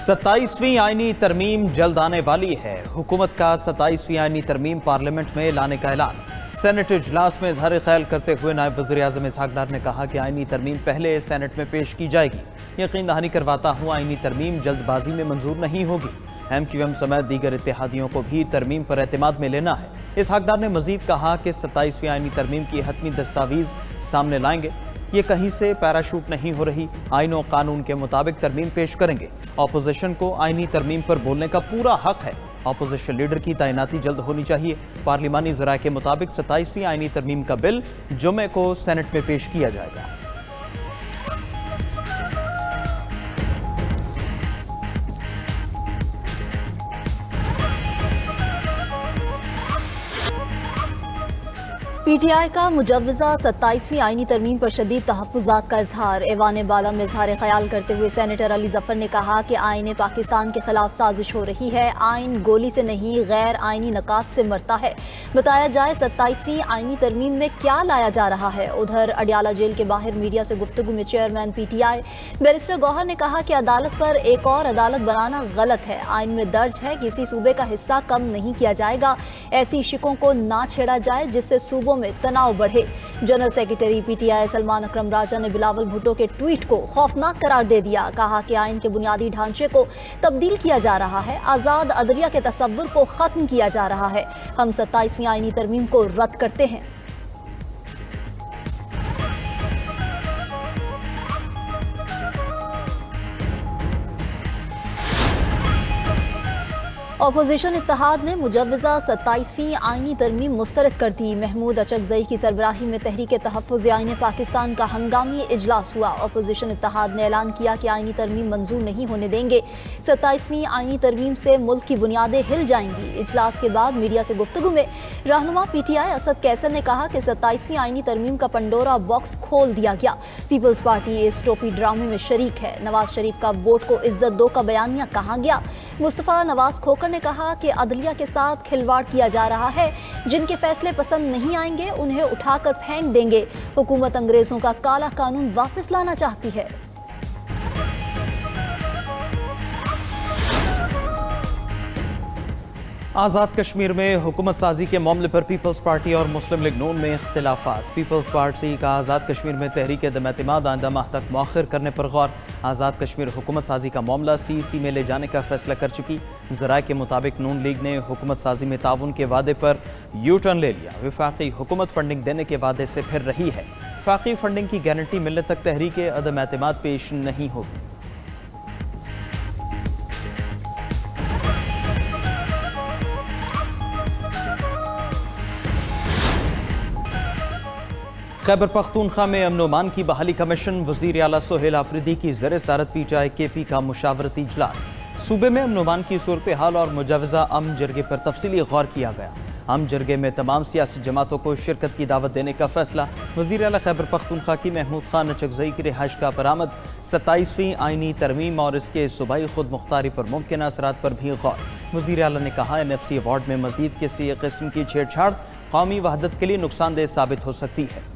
27वीं आईनी तरमीम जल्द आने वाली है। हुकूमत का 27वीं आईनी तरमीम पार्लियामेंट में लाने का ऐलान। सेनेट इजलास में इज़हार ख्याल करते हुए नायब वज़ीर-ए-आज़म इसहाक डार ने कहा कि आईनी तरमीम पहले सेनेट में पेश की जाएगी। यकीन दहानी करवाता हूँ आईनी तरमीम जल्दबाजी में मंजूर नहीं होगी। MQM समेत दीगर इत्तेहादियों को भी तरमीम पर एतमाद में लेना है। इसहाक डार ने मजीद कहा कि 27वीं आईनी तरमीम की हतमी दस्तावेज सामने लाएंगे। ये कहीं से पैराशूट नहीं हो रही। आईन और कानून के मुताबिक तरमीम पेश करेंगे। अपोजिशन को आईनी तरमीम पर बोलने का पूरा हक है। अपोजिशन लीडर की तैनाती जल्द होनी चाहिए। पार्लिमानी ज़राए के मुताबिक 27वीं आईनी तरमीम का बिल जुमे को सेनेट में पेश किया जाएगा। PTI का मुजव्वज़ा 27वीं आईनी तरमीम पर शदीद तहफ़्फ़ुज़ात का इजहार। ऐवान बाला में इजहार ख्याल करते हुए सेनेटर अली ज़फ़र ने कहा कि आईन पाकिस्तान के खिलाफ साजिश हो रही है। आइन गोली से नहीं गैर आइनी नकात से मरता है। बताया जाए 27वीं आईनी तरमीम में क्या लाया जा रहा है। उधर अडियाला जेल के बाहर मीडिया से गुफ्तगू में चेयरमैन PTI बैरिस्टर गौहर ने कहा कि अदालत पर एक और अदालत बनाना गलत है। आइन में दर्ज है किसी सूबे का हिस्सा कम नहीं किया जाएगा। ऐसी शिकों को ना छेड़ा जाए जिससे सूबों में तनाव बढ़े। जनरल सेक्रेटरी PTI सलमान अकरम राजा ने बिलावल भुट्टो के ट्वीट को खौफनाक करार दे दिया। कहा कि आइन के बुनियादी ढांचे को तब्दील किया जा रहा है। आज़ाद अदलिया के तसव्वुर को खत्म किया जा रहा है। हम 27वीं आईनी तरमीम को रद्द करते हैं। अपोजिशन इत्तेहाद ने मुजव्वज़ा 27वीं आईनी तरमीम मुस्तरद कर दी। महमूद अचकज़ई की सरबराही में तहरीक तहफ़्फ़ुज़ आईन पाकिस्तान का हंगामी इजलास हुआ। अपोजिशन इत्तेहाद ने ऐलान किया कि आईनी तरमीम मंजूर नहीं होने देंगे। 27वीं आईनी तरमीम से मुल्क की बुनियादें हिल जाएंगी। इजलास के बाद मीडिया से गुफ्तगू में रहनुमा PTI असद कैसर ने कहा कि 27वीं आईनी तरमीम का पंडोरा बॉक्स खोल दिया गया। पीपल्स पार्टी इस टोपी ड्रामे में शरीक है। नवाज शरीफ का वोट को इज्जत दो का बयानिया कहाँ गया। मुस्तफ़ा नवाज खोकर ने कहा कि अदलिया के साथ खिलवाड़ किया जा रहा है। जिनके फैसले पसंद नहीं आएंगे उन्हें उठाकर फेंक देंगे। हुकूमत अंग्रेजों का काला कानून वापस लाना चाहती है। आज़ाद कश्मीर में हुकूमत साजी के मामले पर पीपल्स पार्टी और मुस्लिम लीग नून में इख्तिलाफात। पीपल्स पार्टी का आज़ाद कश्मीर में तहरीक दम एतमाद आइंदा माह तक मौखर करने पर गौर। आज़ाद कश्मीर हुकूमत साजी का मामला CEC में ले जाने का फैसला कर चुकी। ज़राए के मुताबिक नून लीग ने हुकूमत साजी में ताउन के वादे पर यू टर्न ले लिया। वफाकी हुकूमत फंडिंग देने के वादे से फिर रही है। वफाकी फंडिंग की गारंटी मिलने तक तहरीक अदम एतमाद पेश नहीं होगी। खैबर पख्तूनख्वा में अमन अमान की बहाली कमीशन। वज़ीर आला सोहेल आफरीदी की ज़ेर सदारत PTI KP का मुशावरती इजलास। सूबे में अमन अमान की सूरत हाल और मुजव्वज़ा अमन जरगे पर तफसीली गौर किया गया। अमन जरगे में तमाम सियासी जमातों को शिरकत की दावत देने का फैसला। वज़ीर आला खैबर पख्तूनख्वा की महमूद खान अचकज़ई की रिहाइश का बरामद। 27वीं आईनी तरमीम और इसके सूबाई खुद मुख्तारी पर मुमकिन असरात पर भी गौर। वज़ीर आला ने कहा NFC अवार्ड में मज़ीद किसी किस्म की छेड़छाड़ कौमी वहदत के लिए नुकसानदेह साबित हो सकती है।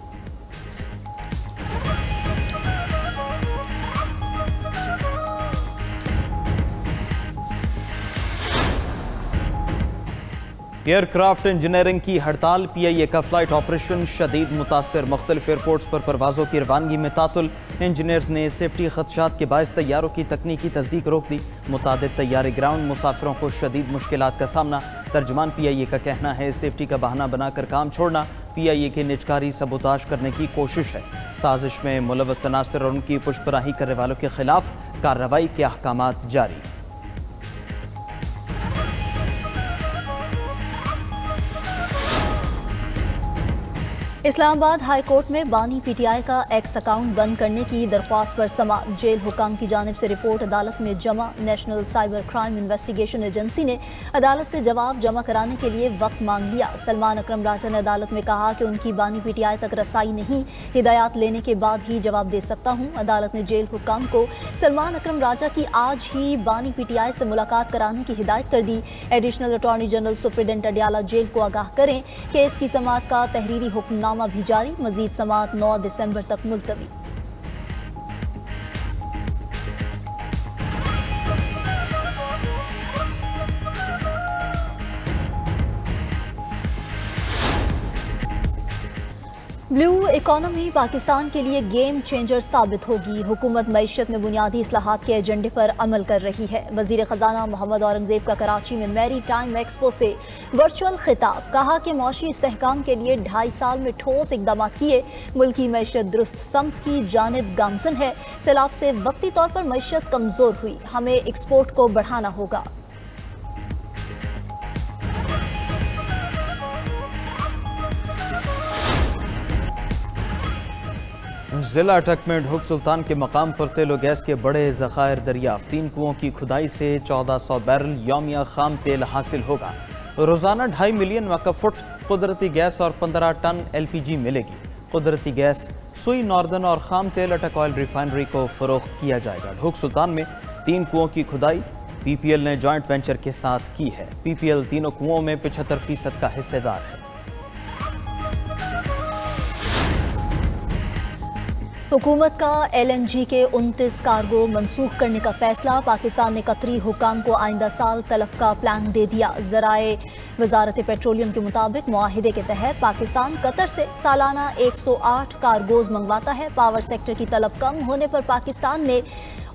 एयरक्राफ्ट इंजीनियरिंग की हड़ताल। PIA का फ्लाइट ऑपरेशन शदीद मुतासर। मुख्तलिफ एयरपोर्ट्स पर परवाज़ों की रवानगी में तातुल। इंजीनियर्स ने सेफ्टी खदशात के बायस तैयारों की तकनीकी तस्दीक रोक दी। मुतादिद तैयारे ग्राउंड मुसाफिरों को शदीद मुश्किलात का सामना। तर्जुमान PIA का कहना है सेफ्टी का बहाना बनाकर काम छोड़ना PIA की निजकारी सबूताश करने की कोशिश है। साजिश में मुलव्वस अनासिर और उनकी पुष्पराही करने वालों के खिलाफ कार्रवाई के अहकामात जारी। इस्लामाबाद हाई कोर्ट में बानी PTI का एक्स अकाउंट बंद करने की दरख्वास्त पर समाअत। जेल हुकाम की जानिब से रिपोर्ट अदालत में जमा। National cyber crime investigation agency ने अदालत से जवाब जमा कराने के लिए वक्त मांग लिया। सलमान अकरम राजा ने अदालत में कहा कि उनकी बानी PTI तक रसाई नहीं, हिदायत लेने के बाद ही जवाब दे सकता हूँ। अदालत ने जेल हुकाम को सलमान अकरम राजा की आज ही बानी PTI से मुलाकात कराने की हिदायत कर दी। Additional attorney general superintendent Adiala jail को आगाह करें। केस की समाअत का तहरीरी हुक्मनामा भी जारी। मजीद समाअत 9 दिसंबर तक मुलतवी। ब्लू इकोनॉमी पाकिस्तान के लिए गेम चेंजर साबित होगी। हुकूमत मईशत में बुनियादी इस्लाहात के एजेंडे पर अमल कर रही है। वजीर खजाना मोहम्मद औरंगजेब का कराची में मैरी टाइम एक्सपो से वर्चुअल खिताब। कहा कि मौशी इस्तेहकाम के लिए 2.5 साल में ठोस इकदाम किए। मुल्की मईशत दुरुस्त समत की जानिब गामजन है। सैलाब से वक्ती तौर पर मईशत कमजोर हुई, हमें एक्सपोर्ट को बढ़ाना होगा। जिला अटक में ढुक सुल्तान के मकाम पर तेल और गैस के बड़े ज़खायर दरियाफ्त। 3 कुओं की खुदाई से 1400 बैरल यौमिया खाम तेल हासिल होगा। रोजाना 2.5 मिलियन वक्फ फुट कुदरती गैस और 15 टन LPG मिलेगी। कुदरती गैस सुई नॉर्दर्न और खाम तेल अटक ऑयल रिफाइनरी को फरोख्त किया जाएगा। ढुक सुल्तान में 3 कुओं की खुदाई PPL ने जॉइंट वेंचर के साथ की है। PPL तीनों कुओं में 75% का हिस्सेदार है। हुकूमत का LNG के 29 कार्गो मनसूख करने का फैसला। पाकिस्तान ने कतरी हुकाम को आइंदा साल तलब का प्लान दे दिया। ज़राए वजारत पेट्रोलियम के मुताबिक मुआहिदे के तहत पाकिस्तान कतर से सालाना 108 कार्गोज मंगवाता है। पावर सेक्टर की तलब कम होने पर पाकिस्तान ने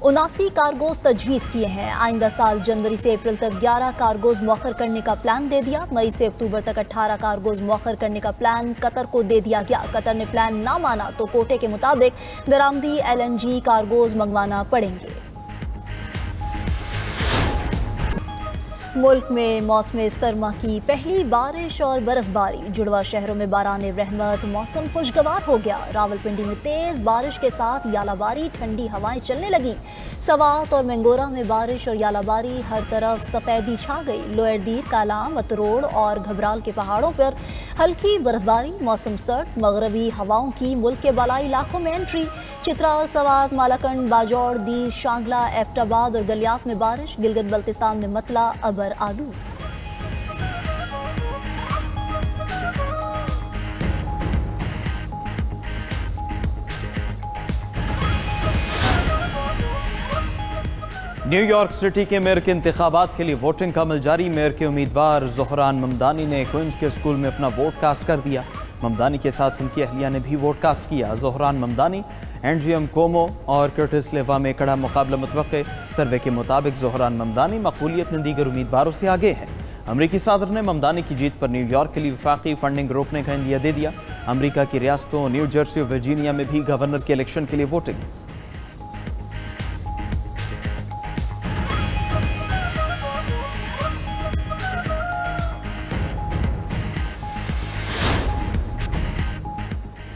79 कार्गोज तजवीज़ किए हैं। आइंदा साल जनवरी से अप्रैल तक 11 कार्गोज मौखर करने का प्लान दे दिया। मई से अक्टूबर तक 18 कार्गोज मौखर करने का प्लान कतर को दे दिया गया। कतर ने प्लान ना माना तो कोटे के मुताबिक दरामदी LNG कार्गोज मंगवाना पड़ेंगे। मुल्क में मौसम सरमा की पहली बारिश और बर्फबारी। जुड़वा शहरों में बारान रहमत, मौसम खुशगवार हो गया। रावलपिंडी में तेज बारिश के साथ यालाबारी, ठंडी हवाएं चलने लगी। सवात और मंगोरा में बारिश और यालाबारी, हर तरफ सफेदी छा गई। लोअर दीर, कालाम, अतरोड़ और घबराल के पहाड़ों पर हल्की बर्फबारी। मौसम सर्द, मगरबी हवाओं की मुल्क के बालाई इलाकों में एंट्री। चित्राल, सवात, मालाकंड, बाजौड़, दीर, शांगला, एबटाबाद और गलियात में बारिश। गिलगित बल्तिस्तान में मतला अबर आलूद। न्यूयॉर्क सिटी के मेयर के इंतखाबात के लिए वोटिंग का अमल जारी। मेयर के उम्मीदवार ज़ोहरान ममदानी ने क्वींस के स्कूल में अपना वोट कास्ट कर दिया। ममदानी के साथ उनकी अहलिया ने भी वोट कास्ट किया। ज़ोहरान ममदानी, एंड्रियम कोमो और कर्टिस लेवा में कड़ा मुकाबला मुतवक्के। सर्वे के मुताबिक ज़ोहरान ममदानी मकबूलियत में दीगर उम्मीदवारों से आगे हैं। अमरीकी सदर ने ममदानी की जीत पर न्यूयॉर्क के लिए वफाकी फंडिंग रोकने का इंदिया दे दिया। अमरीका की रियासतों न्यू जर्सी और वर्जीनिया में भी गवर्नर के इलेक्शन के लिए वोटिंग।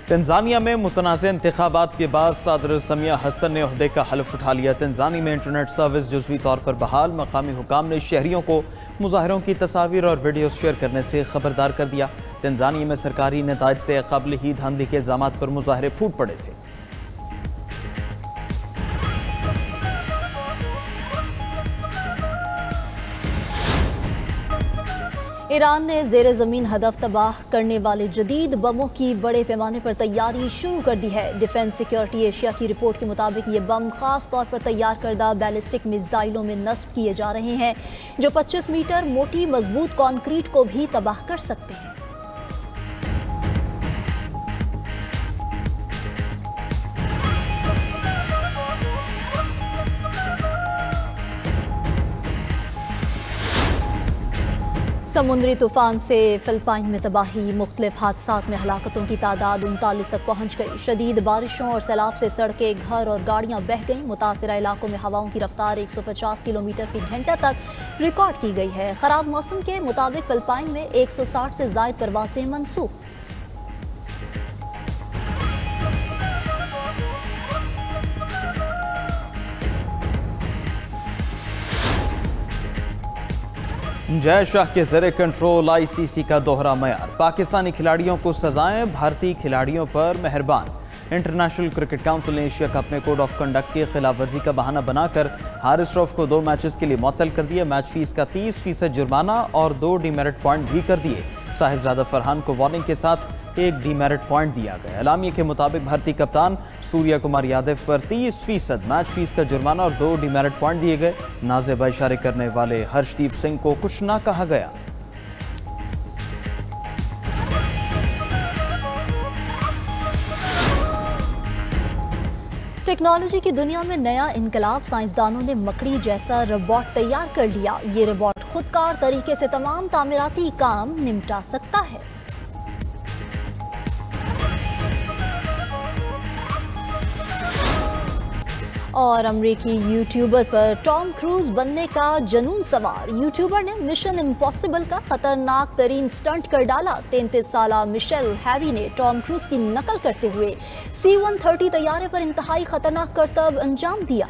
तंजानिया में मुतनाज़ इंतखाबात के बाद सदर समिया हसन ने ओहदे का हल्फ उठा लिया। तंजानी में इंटरनेट सर्विस जुज़वी तौर पर बहाल। मकामी हुकाम ने शहरियों को मुजाहरों की तस्वीर और वीडियो शेयर करने से खबरदार कर दिया। तंजानिया में सरकारी नताइज से कबल ही धांधली के इल्ज़ाम पर मुजाहरे फूट पड़े थे। ईरान ने ज़ेरे ज़मीन हदफ तबाह करने वाले जदीद बमों की बड़े पैमाने पर तैयारी शुरू कर दी है। डिफेंस सिक्योरिटी एशिया की रिपोर्ट के मुताबिक ये बम खास तौर पर तैयार करदा बैलिस्टिक मिसाइलों में नस्ब किए जा रहे हैं, जो 25 मीटर मोटी मजबूत कॉन्क्रीट को भी तबाह कर सकते हैं। समुद्री तूफान से फिलिपाइन में तबाही। मुख्तलिफ हादसात में हलाकतों की तादाद 39 तक पहुँच गई। शदीद बारिशों और सैलाब से सड़कें, घर और गाड़ियाँ बह गईं। मुतासिरा इलाकों में हवाओं की रफ्तार 150 किलोमीटर फी घंटा तक रिकॉर्ड की गई है। खराब मौसम के मुताबिक फिलिपाइन में 160 से ज़ायद परवासें मनसूख। जय शाह के ज़रिए कंट्रोल ICC का दोहरा मयार। पाकिस्तानी खिलाड़ियों को सजाएं, भारतीय खिलाड़ियों पर मेहरबान। इंटरनेशनल क्रिकेट काउंसिल ने एशिया कप में कोड ऑफ कंडक्ट की खिलाफ वर्जी का बहाना बनाकर हारिस रऊफ को 2 मैचेस के लिए मुअत्तल कर दिया। मैच फीस का 30% जुर्माना और 2 डीमेरिट पॉइंट भी कर दिए। साहिबजादा फरहान को वार्निंग के साथ 1 डीमेरिट पॉइंट दिया गया। एलामिया के मुताबिक भारतीय कप्तान सूर्या कुमार यादव पर 30% मैच फीस का जुर्माना और 2 डीमेरिट पॉइंट दिए गए। नाज़ेबा इशारे करने वाले हर्षदीप सिंह को कुछ ना कहा गया। टेक्नोलॉजी की दुनिया में नया इनकलाब, साइंसदानों ने मकड़ी जैसा रोबोट तैयार कर लिया। ये रोबोट खुदकार तरीके से तमाम तामीराती काम निपटा सकता है। और अमेरिकी यूट्यूबर पर टॉम क्रूज बनने का जुनून सवार। यूट्यूबर ने मिशन इम्पॉसिबल का खतरनाक तरीन स्टंट कर डाला। 33 साला मिशेल हैरी ने टॉम क्रूज की नकल करते हुए C-130 तैयारे पर इंतहाई खतरनाक करतब अंजाम दिया।